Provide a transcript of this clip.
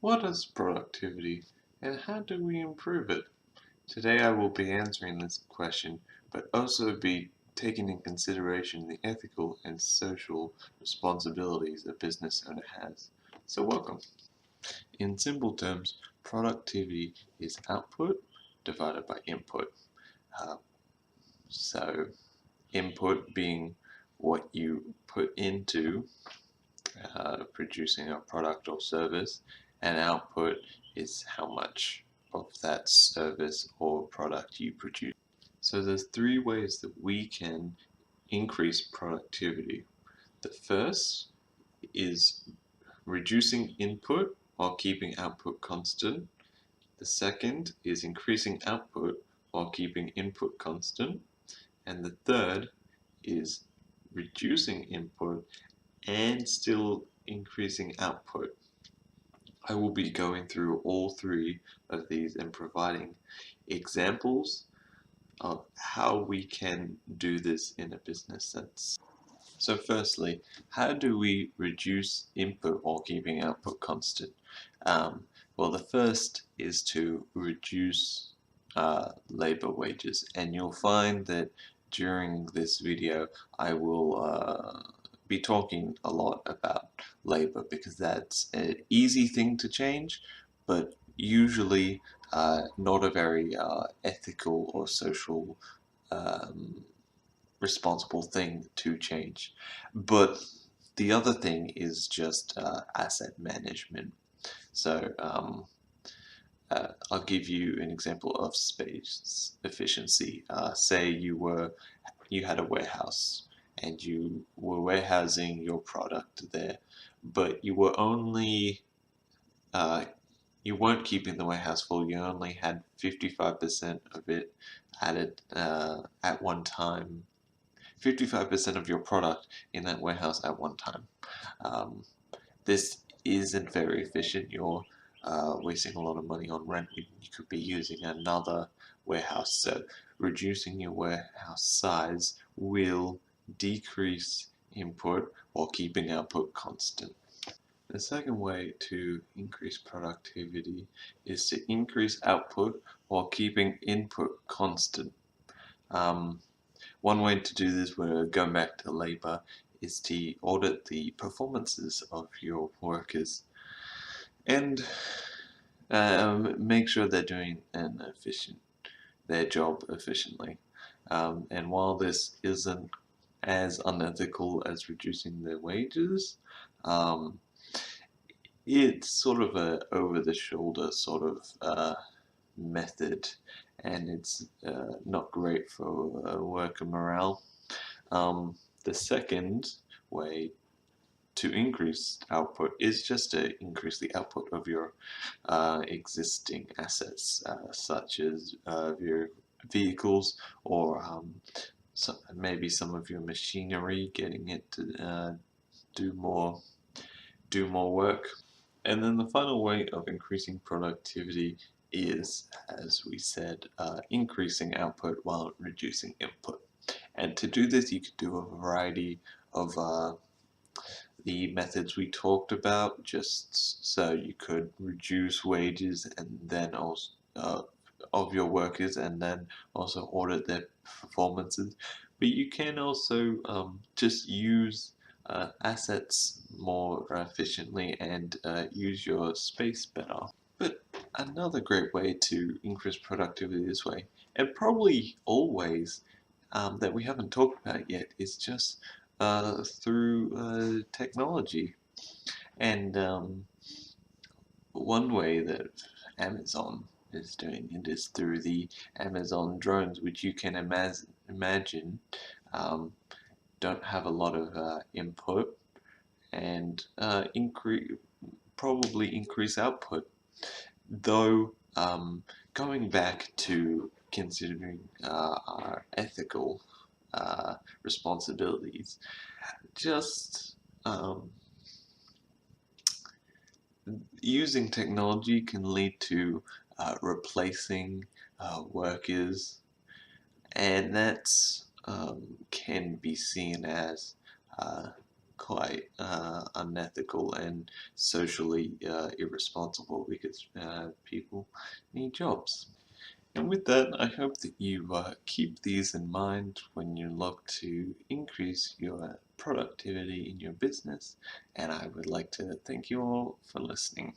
What is productivity and how do we improve it? Today I will be answering this question, but also be taking in consideration the ethical and social responsibilities a business owner has. So welcome. In simple terms, productivity is output divided by input. Uh, so input being what you put into producing a product or service, and output is how much of that service or product you produce. So there's three ways that we can increase productivity. The first is reducing input while keeping output constant. The second is increasing output while keeping input constant. And the third is reducing input and still increasing output. I will be going through all three of these and providing examples of how we can do this in a business sense. So firstly, how do we reduce input while keeping output constant? Well, the first is to reduce labor wages, and you'll find that during this video I will be talking a lot about labor because that's an easy thing to change, but usually not a very ethical or social um, responsible thing to change. But the other thing is just asset management. So I'll give you an example of space efficiency. Say you had a warehouse and you were warehousing your product there, but uh, you weren't keeping the warehouse full. You only had 55% of it at one time. 55% of your product in that warehouse at one time. Um, this isn't very efficient. You're wasting a lot of money on rent when you could be using another warehouse. So reducing your warehouse size will decrease input while keeping output constant. The second way to increase productivity is to increase output while keeping input constant. Um, One way to do this, we're going back to labor, is to audit the performances of your workers and make sure they're doing their job efficiently. And while this isn't as unethical as reducing their wages, um, it's sort of a over-the-shoulder sort of method, and it's not great for worker morale. The second way to increase output is just to increase the output of your existing assets, such as your vehicles or maybe some of your machinery, getting it to do more work. And then the final way of increasing productivity is, as we said, increasing output while reducing input. And to do this, you could do a variety of the methods we talked about, just so you could reduce wages and then also of your workers and then also audit their performances. But you can also just use assets more efficiently and use your space better. But another great way to increase productivity this way, and probably always that we haven't talked about yet, is just through technology. And one way that Amazon is doing it is through the Amazon drones, which you can imagine um, don't have a lot of input and probably increase output. Though going back to considering our ethical responsibilities, just using technology can lead to replacing workers, and that's can be seen as quite unethical and socially irresponsible because people need jobs. And with that, I hope that you keep these in mind when you look to increase your productivity in your business. And I would like to thank you all for listening.